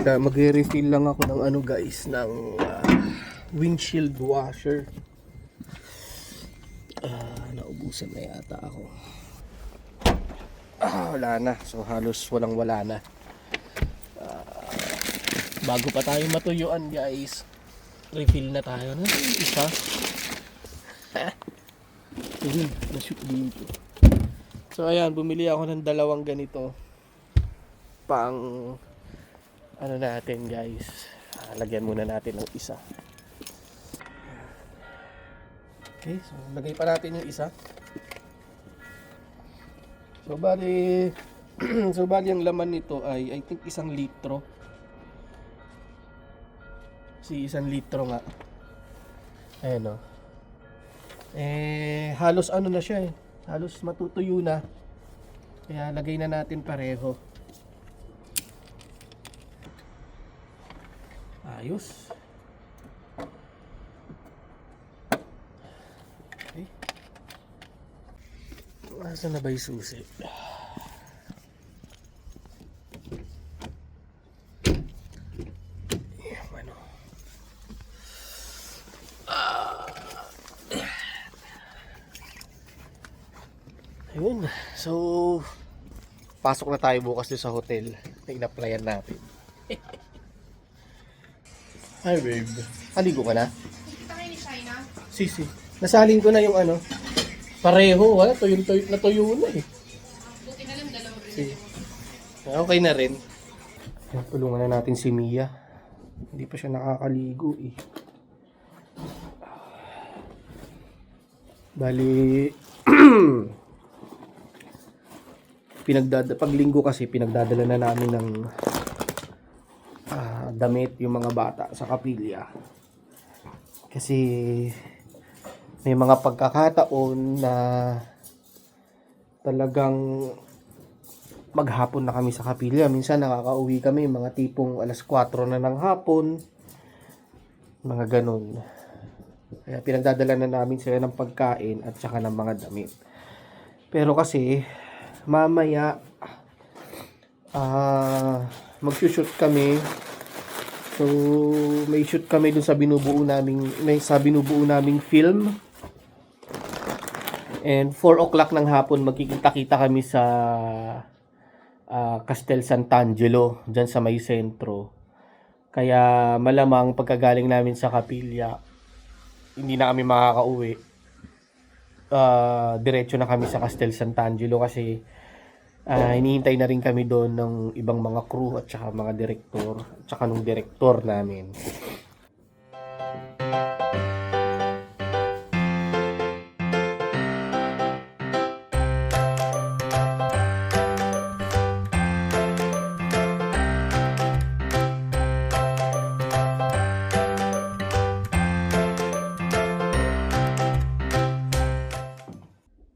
Magre-refill lang ako ng ano guys, ng windshield washer. Naubusan na yata ako. Wala na. So halos walang wala na. Bago pa tayo matuyuan guys, refill na tayo na isa. Ayun, na-shoot dito. So ayan, bumili ako ng dalawang ganito. Pang ano natin guys. Lagyan muna natin ng isa. Okay, so lagay pa natin yung isa. So bali so bali ang laman nito ay I think 1 litro. 1 litro nga. Ayan o. Halos ano na siya eh. Halos matutuyo na. Kaya lagay na natin pareho. Ayos. Okay. Asa na ba yung susi? Ayun. So, pasok na tayo bukas din sa hotel na in-applyan natin. Hi babe. Haligo ka na? Kita kayo ni China? Sisi. Nasalin ko na yung ano. Pareho. Wala. Natuyo na eh. Buti na lang dalawang rin. Sige. Okay na rin. Tulungan na natin si Mia. Hindi pa siya nakakaligo eh. Bali... paglinggo kasi pinagdadala na namin ng damit yung mga bata sa kapilya. Kasi may mga pagkakataon na talagang maghapon na kami sa kapilya. Minsan nakakauwi kami mga tipong 4:00 na ng hapon. Mga ganun. Kaya pinagdadala na namin sila ng pagkain at saka ng mga damit. Pero kasi mamaya mag-shoot kami. So may shoot kami dun sa binubuo naming film. And 4:00 ng hapon magkikita-kita kami sa Castel Sant'Angelo diyan sa may sentro. Kaya malamang pagkagaling namin sa kapilya hindi na kami makakauwi. Diretso na kami sa Castel Sant'Angelo kasi hinihintay na rin kami doon ng ibang mga crew at saka mga direktor at saka nung direktor namin.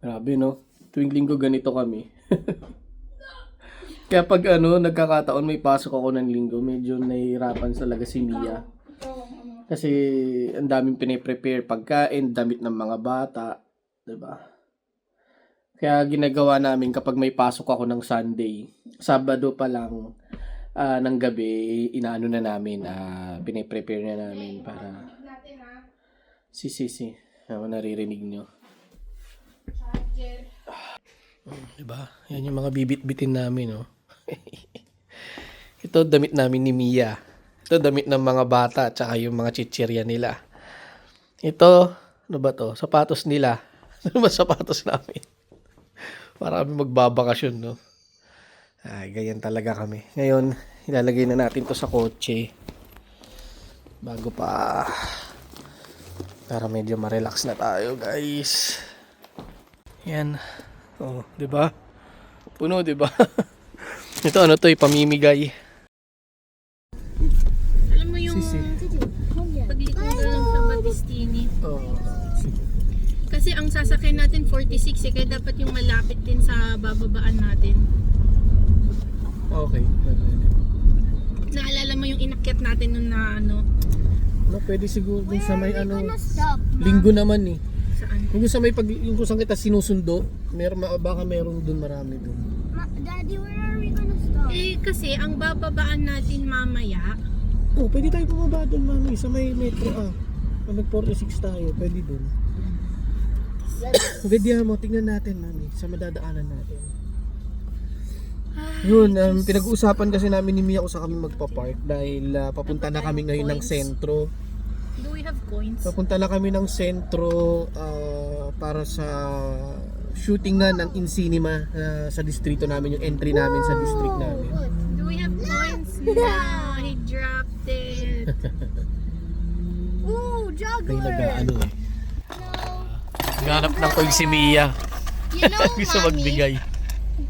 Grabe no, tuwing linggo ganito kami. Kaya pag nagkakataon may pasok ako ng linggo, medyo nahihirapan talaga si Mia. Kasi ang daming pine-prepare pagkain, damit ng mga bata, 'di ba? Kaya ginagawa namin kapag may pasok ako ng Sunday, Sabado pa lang ng gabi, inaano na namin, pine-prepare na namin para si. Naririnig nyo. Diba? Yan yung mga bibit-bitin namin, no? Ito damit namin ni Mia. Ito damit ng mga bata at saka yung mga chichirya nila. Ito, ano ba to? Sapatos nila. Ano ba sapatos namin? Para kami magbabakasyon, no? Ay, ganyan talaga kami. Ngayon, ilalagay na natin to sa kotse. Bago pa. Para medyo ma-relax na tayo, guys. Yan. Oh, 'di ba? Puno, 'di ba? Ito ano 'to, pamimigay. Alam mo yung pagliko lang sa Battistini. Oh. Kasi ang sasakyan natin 46 kaya dapat yung malapit din sa bababaan natin. Okay. Naalala mo yung inakyat natin nun na Pwede siguro dun sa may linggo naman eh. Saan? Yung sa may yung kung kita sinusundo, baka meron dun marami dun. Daddy, where are we gonna stop? Eh, kasi ang bababaan natin mamaya, Oh, pwede tayo bumaba doon, mami. Sa may metro, Mag-46 tayo. Pwede doon. Pwede mo, tingnan natin, mami. Sa madadaanan natin. Yun, pinag-uusapan kasi namin ni Mia kung saan kami magpa-park dahil papunta na kami ngayon ng sentro. do we have coins? Papunta na kami ng sentro para sa shooting na ng In-Cinema sa distrito namin, yung entry namin sa district namin. Do we have coins? No, he dropped it. Ooh, May juggler! nag-ano eh. Ganap ng coin si Mia. You know, Gusto Mommy, magbigay.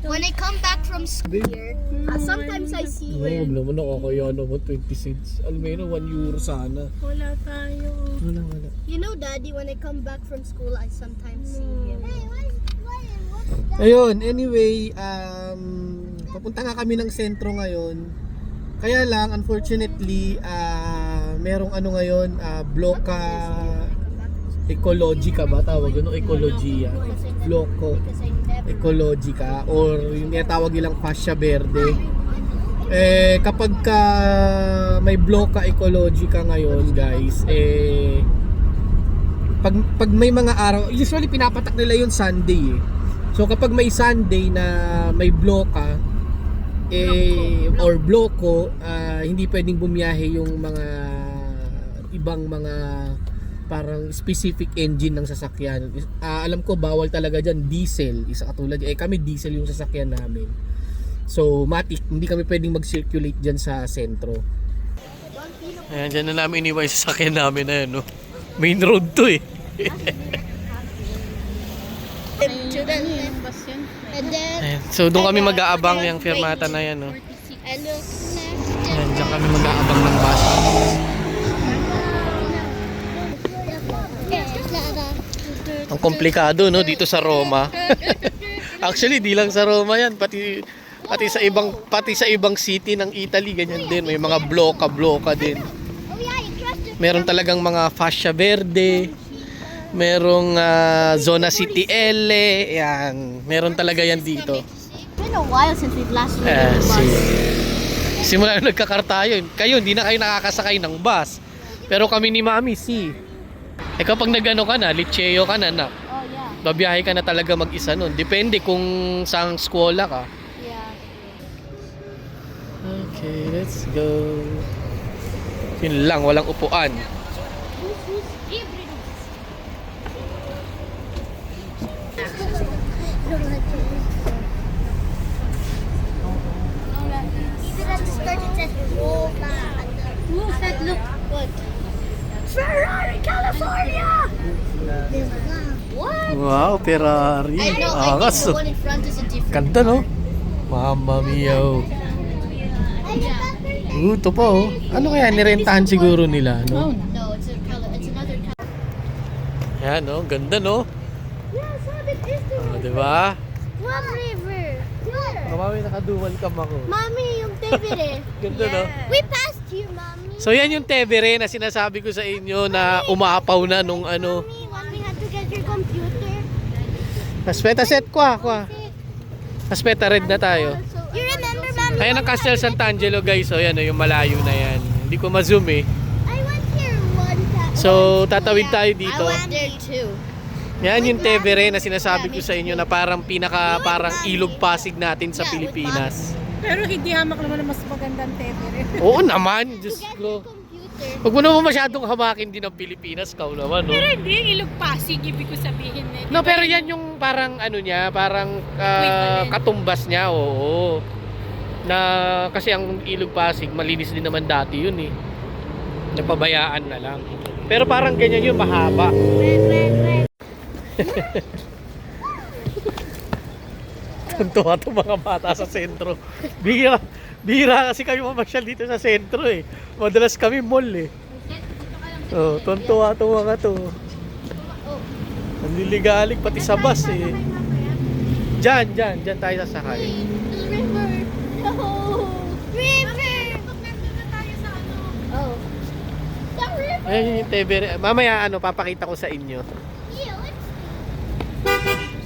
when I come back from school here, sometimes I see Wag naman nakakaya naman 20 cents. Alam mo yun, 1 euro sana. Wala tayo. Wala. you know, Daddy, when I come back from school, I sometimes see him. Hey, what's that? Ayun, anyway, papunta nga kami ng sentro ngayon. Kaya lang, unfortunately, merong ano ngayon, bloka ecologica ba? Tawag yun, ecologia. Bloco Because I never. ecologica or yung tinatawag nilang fascia verde. Kapag ka may bloka ecologica ngayon, guys, pag may mga araw, usually pinapatak nila yun Sunday eh. So kapag may Sunday na may bloka or bloko, hindi pwedeng bumiyahe yung mga ibang mga parang specific engine ng sasakyan. Alam ko bawal talaga dyan diesel, isa katulad kami diesel yung sasakyan namin. So matik, hindi kami pwedeng mag-circulate dyan sa sentro. Ayan, dyan na namin iniwan yung sasakyan namin na yun, no? Main road to eh. To the left. Bus yun. And then, Ayan. So doon kami mag-aabang yung fermata na yan, no? I look left. Ayan, dyan kami mag-aabang ng bus. Ang komplikado, no, dito sa Roma. Actually, di lang sa Roma yan, pati sa ibang city ng Italy ganyan din, may mga bloka din. Oh yeah, you trust it. Meron talagang mga fascia verde, merong zona city L, yan. Meron talaga yan dito. It's been a while since we've last been on the bus. Simula nung nagkakarta yun, kayo hindi na kayo nakakasakay ng bus. Pero kami ni Mami, kapag nagano ka na, Liceo ka na, Oh yeah, babiyahe ka na talaga mag-isa nun. Depende kung saang skola ka. yeah. Okay, let's go. Yun lang, walang upuan. Even at the start it says Roma. Move that look. What? Ferrari, California! What? Wow, Ferrari. I know, I Angas, think the oh. one in front is a different. Ganda, no? Mamma mia, oh. Ito pa, oh. Ano kaya, nirentahan siguro nila, no? No, it's a color. It's another color. Yan, no? Ganda, no? Yeah, so it is the Oh, diba? What river? Where? Mami, nakadual cam ako. Mommy, yung Tevere. Ganda, no? We passed here, Mommy. So, yan yung Tevere na sinasabi ko sa inyo na umaapaw na nung ano. Mommy, when we had to get your computer. Aspeta set kwa. Aspeta red na tayo. You remember, Mommy? Ayan ang Castel Sant'Angelo, guys. So, yan, oh, yung malayo na yan. Hindi ko ma-zoom eh. I went here one time. So, tatawid tayo dito. I went there too. Yan yung Tevere na sinasabi ko sa inyo na parang parang ilog Pasig natin sa Pilipinas. Pero hindi hamak naman na mas magandang Tevere. Oo naman, Diyos Get ko. your computer. Huwag mo naman masyadong hamakin din ang Pilipinas, kau naman, no? Pero hindi, Ilog Pasig, ibig ko sabihin na. No, pero yan yung parang ano niya, parang Equivalent. katumbas niya, oo. Na kasi ang Ilog Pasig, malinis din naman dati yun eh. Napabayaan na lang. Pero parang ganyan yun, mahaba. Tuntua itong mga bata sa sentro. Bihira kasi kami mamasyal dito sa sentro eh. Madalas kami mall eh. Oh, tuntua itong mga to. Nanliligalig pati sa bus eh. Diyan tayo sasakay. The river. Oh, river. Oh. The river. Ayun yung Tevere. Mamaya papakita ko sa inyo. Yeah,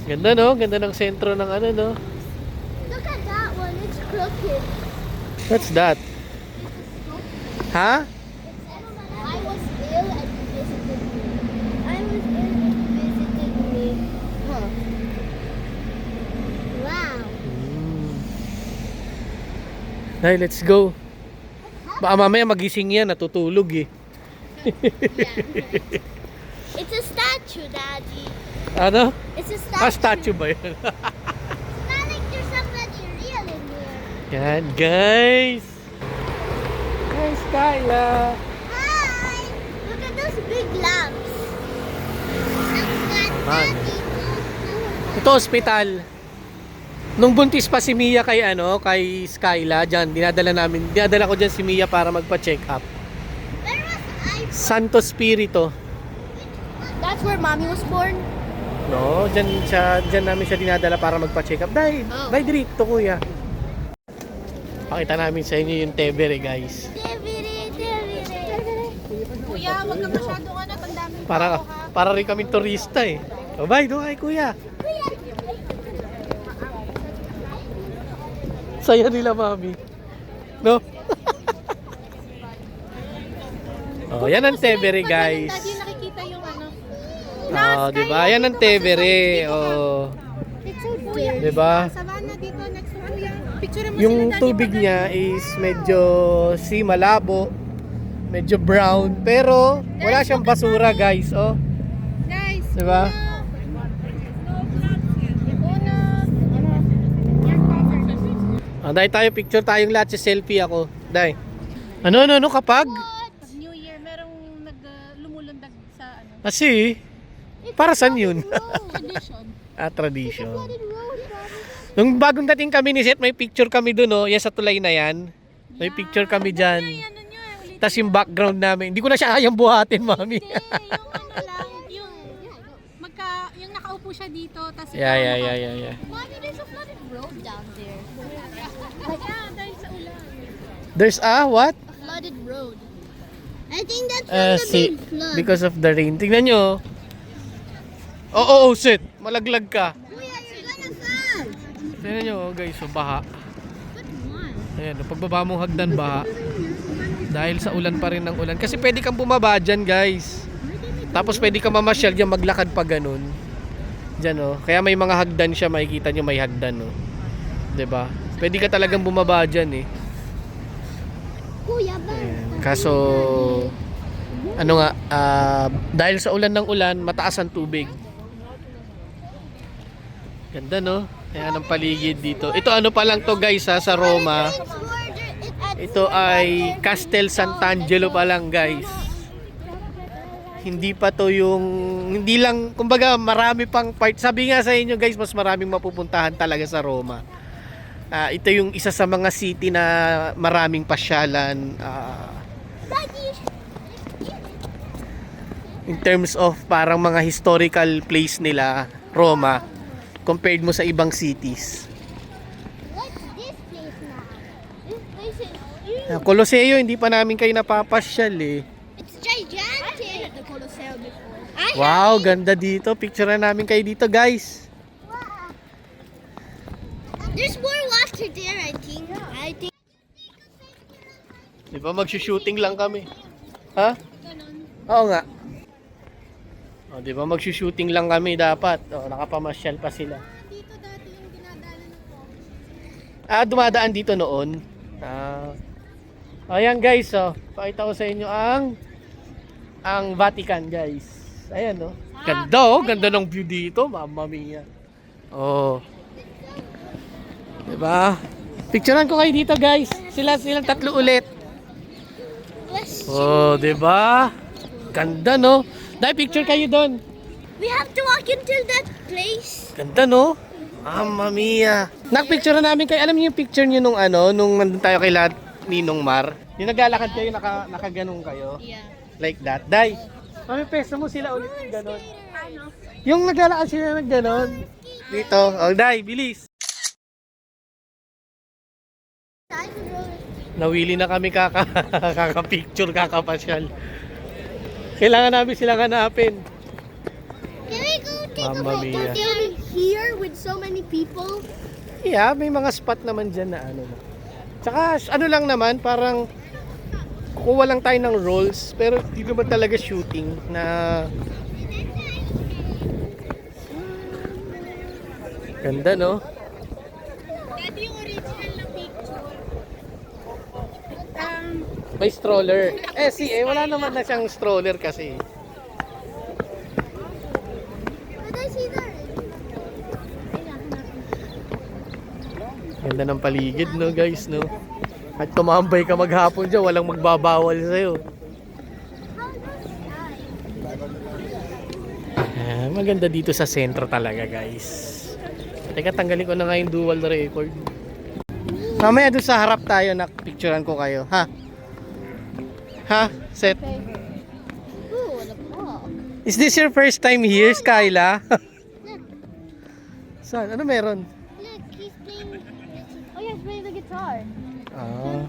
Ganda, no? Ganda ng sentro ng ano, no? look at that one. It's crooked. What's that? Ha? I was ill and you visited me. I was ill and you visited me. Huh. Wow. Dahil, let's go. Baka mamaya magising yan, natutulog eh. It's a statue, Daddy. Ano? It's a statue. Statue ba yun? It's not like there's somebody real in there. Yan, guys. Guys, Kyla. Hi! Look at those big lamps. Man. Ito, hospital. Nung buntis pa si Mia kay kay Skyla, dinadala ko diyan si Mia para magpa-check up. Where was I? Santo Spirito. That's where Mommy was born. No, diyan namin siya dinadala para magpa-check up. Dahil dito, kuya. Pakita namin sa inyo yung Tevere, guys. Kuya, wag ka masyadong tandaan mo. Para rin kaming turista eh. Bye, doon kay kuya. Saya nila, mami. No? Oh, yan ang Tevere, guys. Daddy, nakikita yung Oh, di ba? Yan ang Tevere. Oh. Di ba? Savannah dito next to kuya. Picture mo Yung sila, Daddy, tubig pag- niya is medyo malabo, medyo brown, pero wala siyang basura, guys. Oh, Guys, di ba? Dahil tayo picture tayong lahat si selfie ako. Dahil. Ano kapag? Pag New Year, merong lumulundag sa Kasi para saan yun? tradition. Tradition. Nung bagong dating kami ni Seth, may picture kami dun, oh. Yan sa tulay na yan. May picture kami dyan. Ano nyo ulit. Tapos yung background namin, hindi ko na siya kayang buhatin, mami. Yung lang, yung nakaupo siya dito, tapos Yeah. Mommy, there's a flooded road down there. Yeah, dahil sa ulan. There's what? A flooded road. I think that's from the See, big flood. because of the rain. Tingnan nyo. Oh, Seth. Malaglag ka. Kuya, you're gonna fall. Tingnan nyo, guys. So, baha. Good one. Ayan, pagbaba mong hagdan, baha. Dahil sa ulan pa rin ng ulan. Kasi pwede kang bumaba dyan, guys. Tapos pwede kang mamasyal dyan, maglakad pa ganun. Dyan, oh. Kaya may mga hagdan siya, makikita nyo may hagdan, oh. 'Di ba? Pwede ka talagang bumaba dyan, eh. Kuya, ba? Ayan. Kaso, dahil sa ulan ng ulan, mataas ang tubig. Ganda, no? Ayan ang paligid dito. Ito pa lang to, guys, sa Roma. Ito ay Castel Sant'Angelo pa lang, guys. Hindi pa to hindi lang, kumbaga marami pang part. Sabi nga sa inyo, guys, mas maraming mapupuntahan talaga sa Roma. Ito yung isa sa mga city na maraming pasyalan. In terms of parang mga historical place nila, Roma, compared mo sa ibang cities. What's this place now? This place is huge. Coloseo, hindi pa namin kayo napapasyal eh. It's gigantic. The Colosseum before. Wow, ganda dito. Picture na namin kayo dito, guys. There's more water there, I think. Di ba magsushooting lang kami? Ha? Oo nga. O, di ba magsushooting lang kami dapat. O, nakapamasyal pa sila. Dito dati yung dinadaanan ko. Dumadaan dito noon. Ayan, guys, oh. Pakita ko sa inyo ang Vatican, guys. Ayan, oh. Ganda, oh. Ganda ng view dito. Mamma mia. Oh. Diba? Picturean ko kayo dito, guys. Silang tatlo ulit. Oh, diba? Ganda, no? Dahil picture kayo doon. We have to walk until that place. Ganda, no? Mamma mia. Nakpicture na namin kayo. Alam niyo yung picture niyo nung nandun tayo kay Ninong Mar? Yung naglalakad kayo, nakaganong kayo. Yeah. Like that. Dai, mami, pesa mo sila ulit yung ganon. Yung naglalakad sila ng ganon. Dito. Oh, Dai, bilis. Nawili na kami kaka-picture, kakapasyal. Kailangan namin silang hanapin. Can we go take Mamma a photo mia. down here with so many people? Yeah, may mga spot naman dyan na Tsaka ano lang naman, parang kukuha lang tayo ng rolls, pero hindi naman talaga shooting na ganda, no? Dati yung original na picture. May stroller. Wala naman na siyang stroller kasi. But I see that. Ganda ng paligid, no, guys, no? At tumambay ka maghapon dyan, walang magbabawal sa'yo. Maganda dito sa sentro talaga, guys. Teka, tanggalin ko na nga yung dual record. Mamaya doon sa harap tayo, picturean ko kayo, ha? Ha? Set? Ooh, the ball. Is this your first time here, Skyla? Saan? Ano meron? Look, he's playing. Oh, yeah, he's playing the guitar. Ah.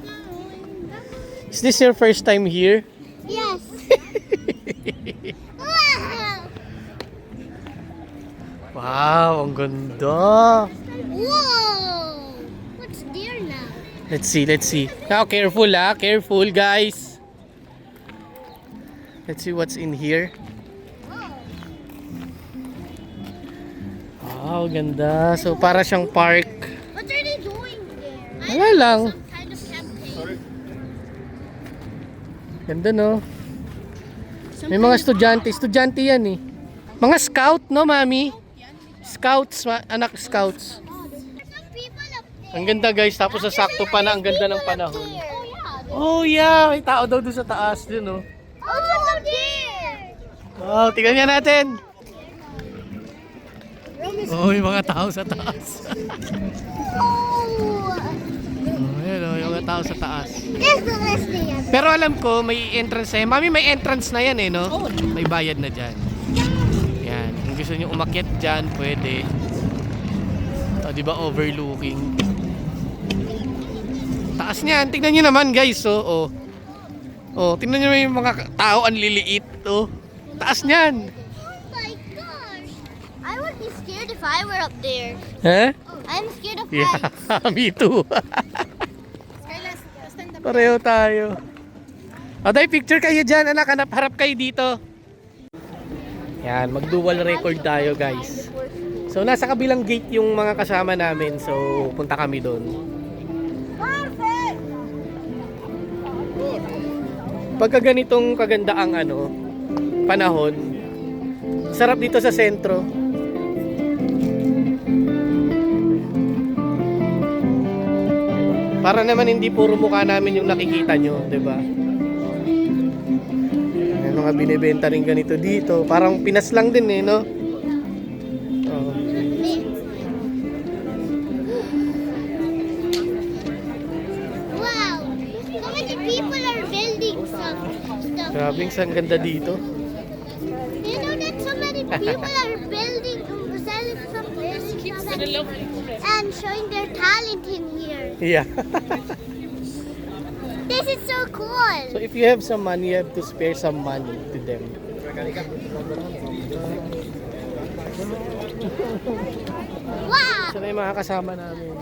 Is this your first time here? Yes. Wow. Wow, ang ganda. Whoa. What's there now? Let's see. Now, careful, careful, guys. Let's see what's in here. Wow, ganda. So, para siyang park. What are they doing there? Wala lang. Some kind of campaign. Ganda, no? May mga estudyante. Estudyante yan, eh. Mga scout, no, mami? Scouts, anak scouts. Some people up there. Ang ganda, guys. Tapos sasakto pa na ang ganda ng panahon. Oh, yeah. Oh, yeah. May tao daw doon sa taas din, no? Oh, what's up there? Wow, tingnan niya natin. Oh, yung mga tao sa taas. Oh. Ayan, yung mga tao sa taas. This the last thing. Pero alam ko, may entrance na yan. Mami, may entrance na yan, eh, no? May bayad na dyan. Yan. Kung gusto nyo umakyat dyan, pwede. O, di ba, overlooking. Taas niyan. Tingnan nyo naman, guys. Oh. Tingnan nyo yung mga tao, ang liliit. Oh. Taas niyan. Oh my gosh. I would be scared if I were up there. Huh? I'm scared of Yeah, heights. me too. Skyla, stand up. Pareho tayo. O, dahil picture kayo dyan, anak. Harap kayo dito. Yan, mag-dual record tayo, guys. So, nasa kabilang gate yung mga kasama namin. So, punta kami doon. Perfect. Pagka ganitong kaganda ang panahon, sarap dito sa sentro. Para naman hindi puro mukha namin yung nakikita nyo, di ba? May mga binibenta rin ganito dito. Parang Pinas lang din, eh, no? Oh. Wow. So many people are building stuff. Grabing ang ganda dito. You know that so many people are building, selling stuff and showing their talent in here. Yeah. This is so cool. So if you have some money, you have to spare some money to them. Wow. So na yung mga kasama namin.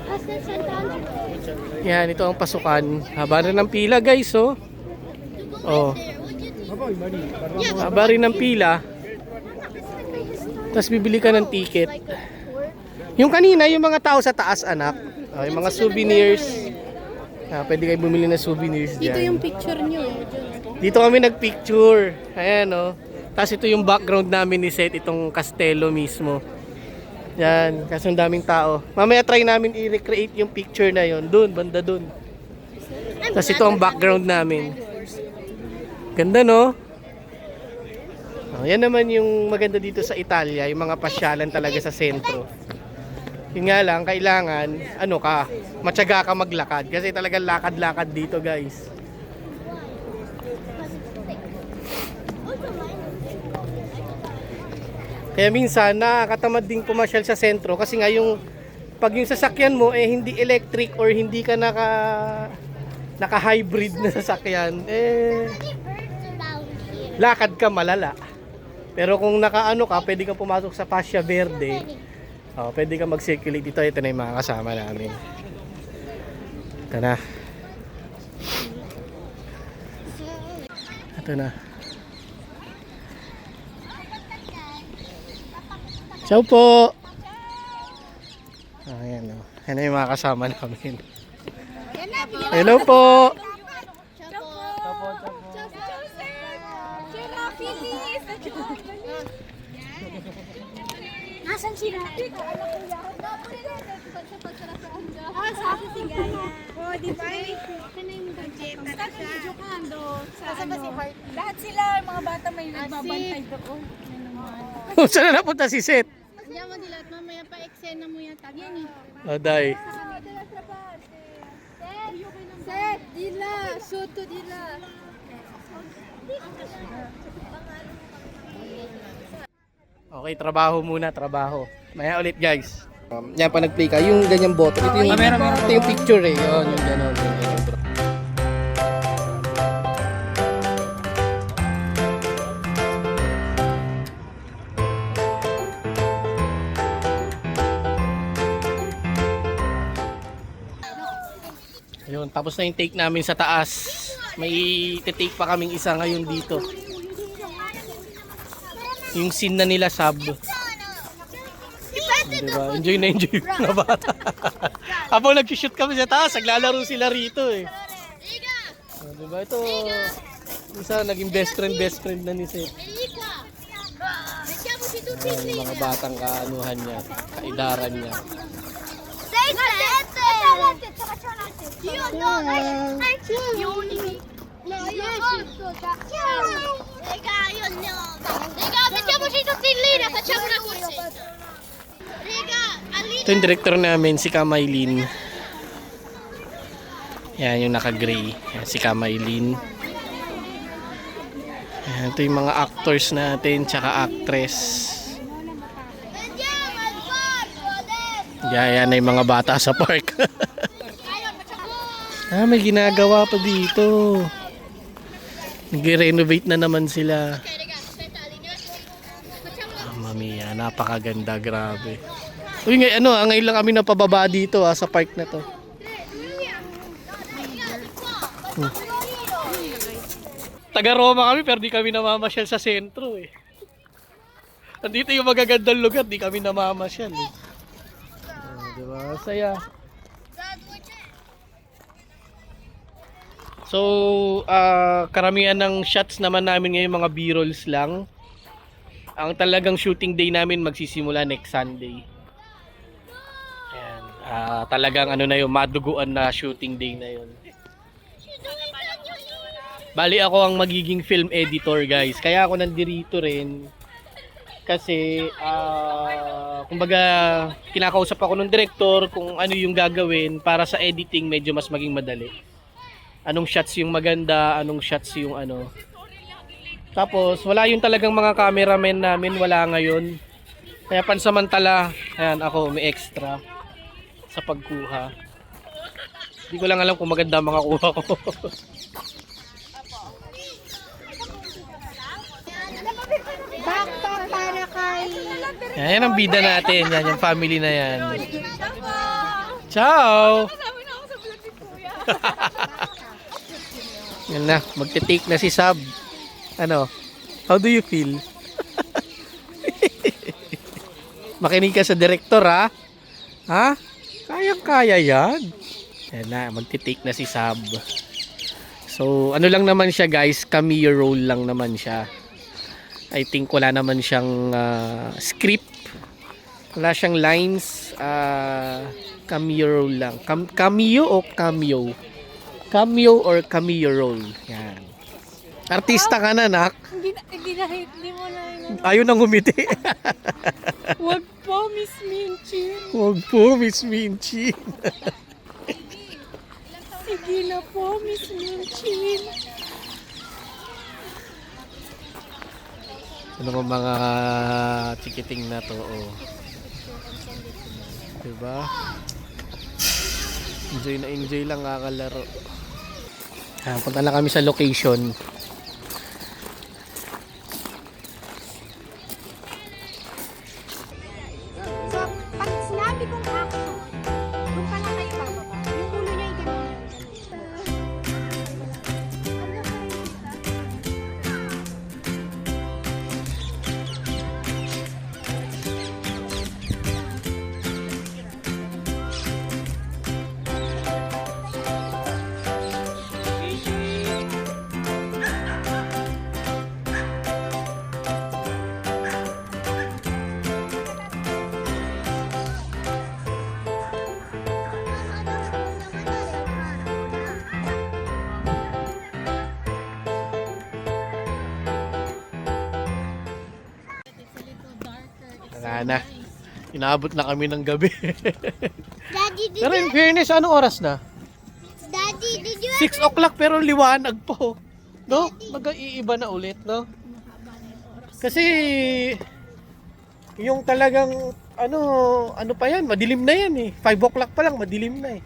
What's this one? Yan, ito ang pasukan. Haba rin ng pila, guys, oh. Oh. Haba rin ng pila. Tapos bibili ka ng ticket. Yung kanina, yung mga tao sa taas, anak. Oh, yung mga souvenirs. Pwede kayo bumili ng souvenirs dyan. Dito yung picture nyo. Dito kami nagpicture. Ayan, oh. Tapos ito yung background namin ni Seth, itong Castello mismo. Yan, kasi ang daming tao. Mamaya try namin i-recreate yung picture na yon doon, banda doon. Tapos ito ang background namin. Ganda, no? Oh, yan naman yung maganda dito sa Italia, yung mga pasyalan talaga sa sentro. Yun nga lang, kailangan, matyaga ka maglakad. Kasi talagang lakad-lakad dito, guys. Kaya minsan, nakakatamad ding pumasyal sa sentro. Kasi nga pag yung sasakyan mo, hindi electric or hindi ka naka-hybrid na sasakyan, lakad ka malala. Pero kung naka-ano ka, pwede kang pumasok sa Pasya Verde. Pwede kang mag-circulate dito. Ito na yung mga kasama namin. Ito na. Ito na. Ciao po! Ayan o. Yan na yung mga kasama namin. Hello po! Nasaan sila? Ah, sa akin si Gaya. Oh, di ba? Kana yung budget. Saan ba si Heart? Lahat sila, mga bata may nagbabantay doon. Saan na napunta si Seth? Andiyan mo dilat, mamaya pa eksena mo yan. Tagyan eh. Aday. Set, dila, soto dila. Okay, trabaho muna, trabaho. Maya ulit guys. Yan pa nag-play ka, yung ganyang button. Ito yung, ito yung picture eh. Yun, yung gano'n. Yung gano'n, bro. Ayun, tapos na yung take namin sa taas. May take pa kaming isa ngayon dito. Yung scene na nila sab. Diba? Enjoy na enjoy yung mga bata. Habang nag-shoot kami sa taas, naglalaro sila rito eh. Diba? Ito, isa naging best friend na ni Seth. Yung mga batang kaanuhan niya, kaidaran niya. Ito yung director namin, si Kamaylin. Yan yung naka-gray. Yan, si Kamaylin. Yan, ito yung mga actors natin, tsaka actress. Yan na yung mga bata sa park. May ginagawa pa dito. Nag-renovate na naman sila. Mamiya, napakaganda, grabe. Uy, ngayon lang kami napababa dito sa park na to. Taga-Roma kami pero di kami namamasyal sa sentro eh. Andito yung magagandang lugar, di kami namamasyal eh. Diba? Saya. So, karamihan ng shots naman namin ngayon mga B-rolls lang. Ang talagang shooting day namin magsisimula next Sunday. Ayan. Talagang na yun, maduguan na shooting day na yun. Bali ako ang magiging film editor guys. Kaya ako nandirito rin. Kasi, kumbaga, kinakausap ako ng director kung ano yung gagawin para sa editing medyo mas maging madali. Anong shots yung maganda, anong shots yung ano. Tapos, wala yung talagang mga cameramen namin, wala ngayon. Kaya pansamantala, ayan, ako may extra sa pagkuha. Hindi ko lang alam kung maganda ang mga kuha ko. Backpack para kay... Yan ang bida natin, yan yung family na yan. Ciao! Yan na, magte-take na si Sab. Ano? How do you feel? Makinig ka sa director ha? Ha? Kayang-kaya yan. Yan na, magte-take na si Sab. So, ano lang naman siya guys, cameo role lang naman siya. I think wala naman siyang script. Wala siyang lines. Cameo role lang. Cameo o cameo? Cameo or cameo role. Yan. Artista ka na, nak. Hindi mo na yun. Ayaw nang umiti. Wag po, Miss Minchin. Huwag po, Miss Minchin. Sige na po, Miss Minchin. Ano ba mga chikiting na to? Oh. Diba? Enjoy lang kakalaro. Punta na kami sa location. So, pag sinabi kong action, doon pa lang kayo bababa. Yung ulo niya yung gano'n. Wala na. Inaabot na kami ng gabi. Daddy, did Pero in you, fairness, anong oras na? Daddy, did you 6 o'clock pero liwanag po. No? Mag-iiba na ulit, no? Kasi yung talagang ano pa yan, madilim na yan eh. 5 o'clock pa lang, madilim na eh.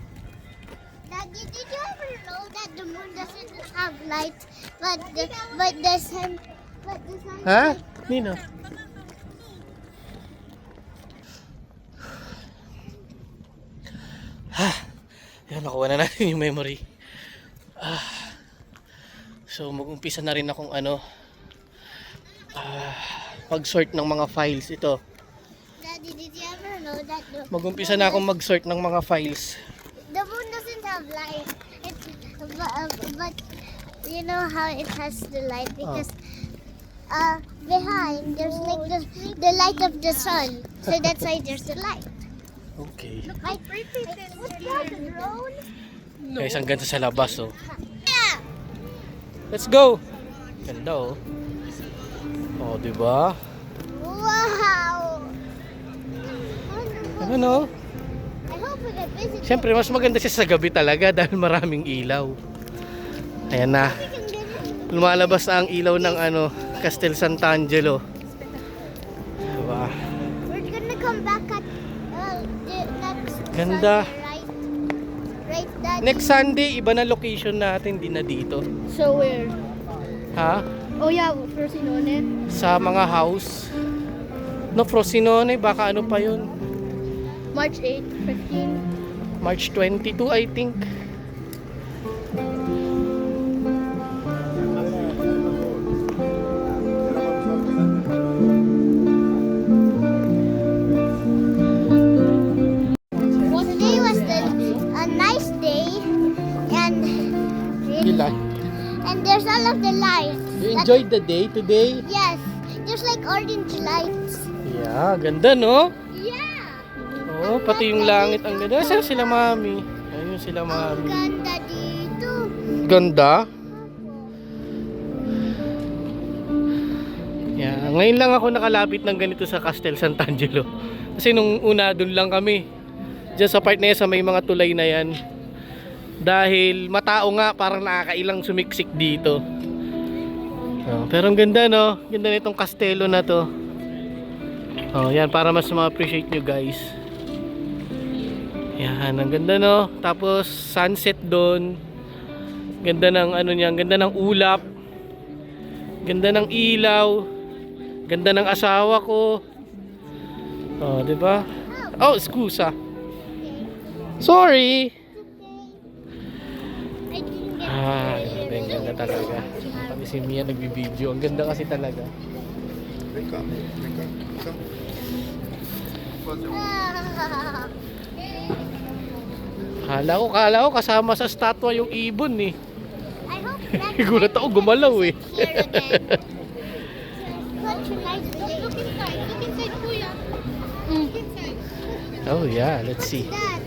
Daddy, did you ever know that the moon doesn't have light, but the sun Ha? Nino? Yan, nakuha na natin yung memory. So, mag-umpisa na rin akong mag-sort ng mga files ito. Daddy, did you ever know that Mag-umpisa na akong mag-sort ng mga files. the moon doesn't have light? But you know how it has the light because behind there's like the light of the sun, so that's why there's the light. Okay. What's that, a drone? Guys, ang ganda sa labas, oh. Yeah. Let's go! Ganda, oh. Oh, diba? Wow. Ano? I hope we get visit. Siyempre, mas maganda siya sa gabi talaga dahil maraming ilaw. Ayan na. Lumalabas na ang ilaw ng Castel Sant'Angelo. Diba? We're gonna come back at the next Ganda. Sunday, right? Right, Daddy? Next Sunday, iba na location natin, di na dito. So where? Ha? Oh yeah, Frosinone. Sa mga house. No, Frosinone, baka ano pa yun. March 8, 15. March 22, I think. Today was a nice day, and there's all of the lights. You enjoyed the day today? Yes, there's like orange lights. Yeah, ganda no? Yeah. Oh, pati yung langit ang ganda. Saan sila mami? Ayun sila Ang mami. ganda dito. Ganda? Yeah, ngayon lang ako nakalapit ng ganito sa Castel Sant'Angelo. Kasi nung una dun lang kami. Diyan sa part na yan, sa may mga tulay na yan. Dahil matao nga, parang nakakailang sumiksik dito. Oh, pero ang ganda no? Ganda nitong kastelo na to. Oh, yan, para mas ma-appreciate nyo guys. Yan, ang ganda no? Tapos sunset doon. Ganda ng niya, ganda ng ulap. Ganda ng ilaw. Ganda ng asawa ko. Oh, 'di ba? Oh, skusa. Sorry. I didn't get Grabe, ang ganda talaga. Pati si Mia nagbibideo. Ang ganda kasi talaga. Kala ko kasama sa statwa yung ibon eh. I hope that Gulat ako, gumalaw eh. here again. Such a nice day. Look inside, Kuya. Look inside. Oh yeah, let's see. That.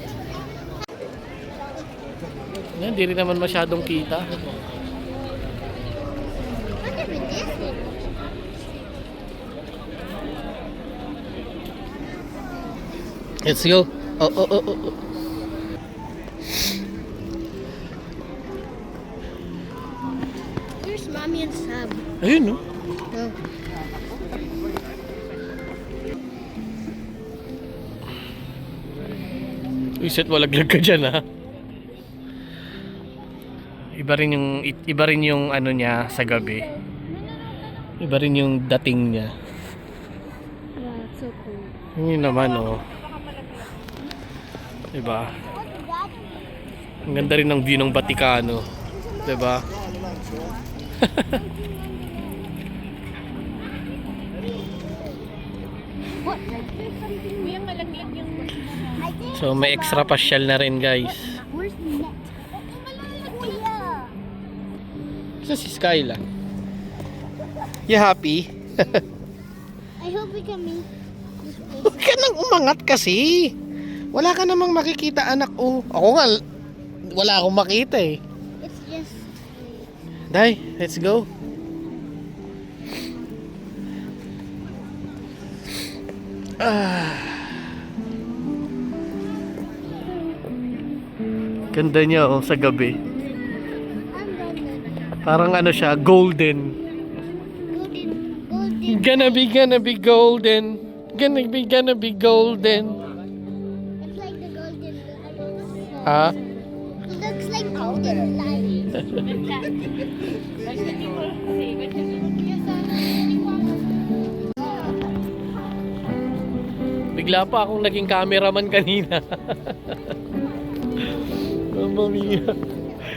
Yan, di rin naman masyadong kita. What even is it? Let's go. Oh. Here's Mommy and Sab. Ayun no. Oh. Iset walaglag ka dyan ha. Iba rin yung ano niya sa gabi. Iba rin yung dating niya. Yeah, so cool. Yun naman oh. Diba? Ang ganda rin ng view ng Vaticano. Diba? Kuya, malaglag yung... I think So may extra pasyal na rin guys. where's the net? Kuya. Ito si Skyla. You happy? I hope we can make this place. Huwag ka nang umangat kasi. Wala ka namang makikita anak oh. Ako nga, wala akong makita eh. It's just Day, let's go. Ganda niya oh sa gabi. I'm done. Parang ano siya, golden. Golden. Gonna be golden. Gonna be golden. It's like the golden light. Ha? It looks like golden light. Bigla pa akong naging cameraman kanina. Mamma mia.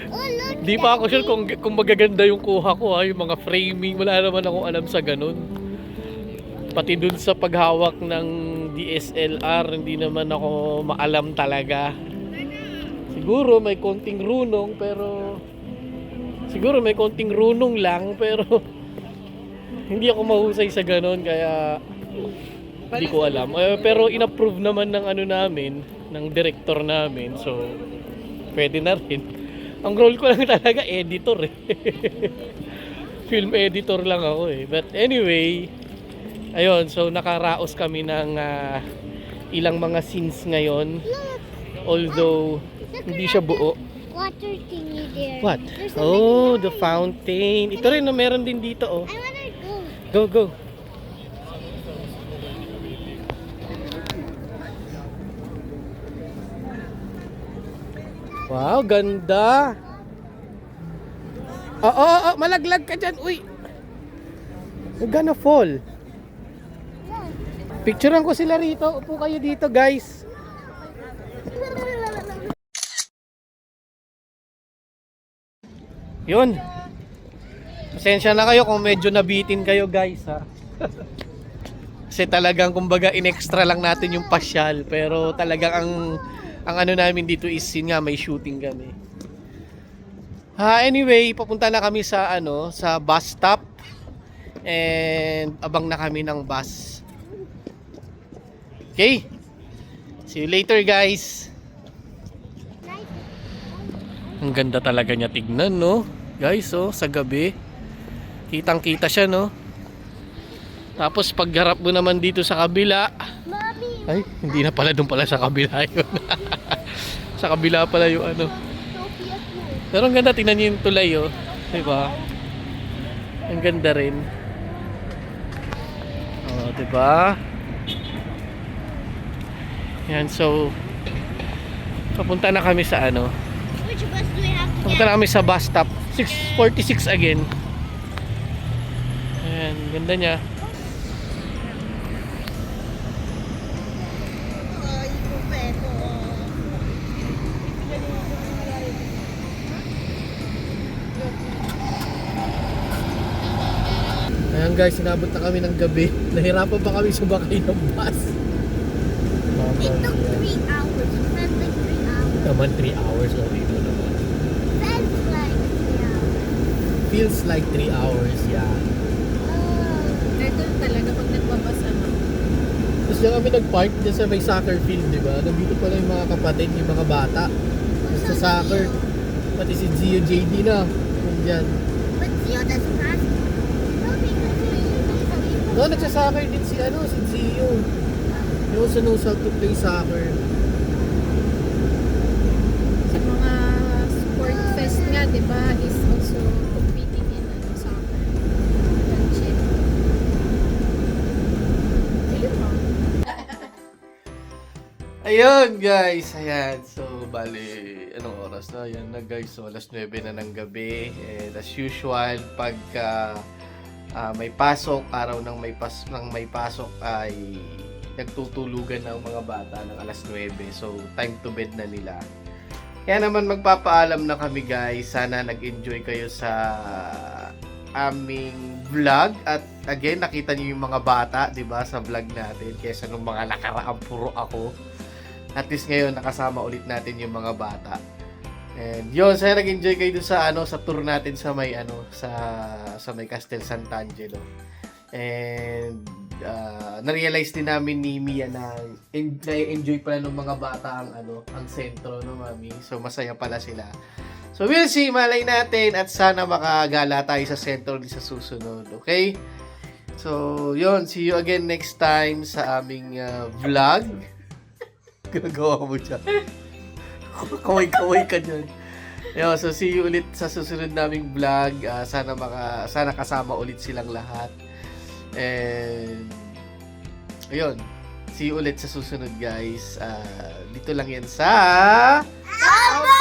Oh, look. Di pa ako sure kung magaganda yung kuha ko ha, yung mga framing. Wala naman akong alam sa ganun. Pati dun sa paghawak ng DSLR, hindi naman ako maalam talaga. Siguro may konting runong lang pero hindi ako mahusay sa ganun kaya hindi ko alam. Pero inapprove naman ng ano namin, ng director namin. So pwede na rin. Ang role ko lang talaga editor eh. Film editor lang ako eh. But anyway, ayun, so nakaraos kami ng ilang mga scenes ngayon. Although hindi siya buo. Water thingy there. What? There's a Oh, the fountain. Ito rin, no, meron din dito oh. I wanna Go, go. go. Wow, ganda. Oo, malaglag ka dyan. Uy. You're gonna fall. Picturean ko sila rito. Upo kayo dito, guys. Yun. Pasensya na kayo kung medyo nabitin kayo, guys, ha. Kasi talagang kumbaga in-extra lang natin yung pasyal, pero talagang ang ano namin dito is yun nga, may shooting kami. Anyway, papunta na kami sa sa bus stop. And abang na kami ng bus. Okay? See you later, guys. Ang ganda talaga niya tignan, no? Guys, oh, sa gabi. Kitang-kita siya, no? Tapos pagharap mo naman dito sa kabila. Mommy, Ay, hindi na pala, doon pala sa kabila yun. Sa kabila pala yung ano. Sophia too. Pero ang ganda, tingnan niyo yung tulay, oh. Diba? Ang ganda rin. Oh, diba? Yan, so papunta na kami sa Which bus do we have to papunta na kami sa bus stop. 646 again. Ayan, ganda niya. Ayan guys, sinabot na kami ng gabi. Nahirapan pa kami sumakay ng bus. It took 3 hours. It felt like 3 hours. Naman 3 hours o dito naman. Felt like 3 hours. Feels like 3 hours, yeah. Ito talaga pag nagbabasa na. Tapos dyan kami nag-park dyan sa may soccer field, di ba? Nandito pala yung mga kapatid, yung mga bata. Tapos sa soccer, pati si Gio JD na. Nandyan. But Zio doesn't ask. No, because he's No, nagsasoccer din si si Gio. He also knows how to play soccer. Sa mga sport fest nga, di ba, is also competing in soccer. Friendship. Ayun mo. Ayun guys, ayan. So, bali, anong oras na? Ayan na guys, so alas 9 na ng gabi. And as usual, pagka may pasok, araw ng may pasok ay nagtutulugan ng mga bata ng alas 9. So, time to bed na nila. Kaya naman magpapaalam na kami guys. Sana nag-enjoy kayo sa aming vlog. At again, nakita niyo yung mga bata, 'di ba, sa vlog natin kaysa nung mga nakaraang puro ako. At least ngayon nakasama ulit natin yung mga bata. And yun, sana nag-enjoy kayo dun sa sa tour natin sa may sa may Castel Sant'Angelo. And na-realize din namin ni Mia na enjoy pala ng mga bata ang sentro, no, mami. So masaya pala sila. So we'll see, malay natin at sana makagala tayo sa sentro sa susunod, okay? So, yun. See you again next time sa aming vlog. Ginagawa mo dyan. Kaway-kaway ka dyan. Yo, so see you ulit sa susunod naming vlog. Sana kasama ulit silang lahat. And ayun. See you ulit sa susunod, guys. Dito lang yan sa Aba!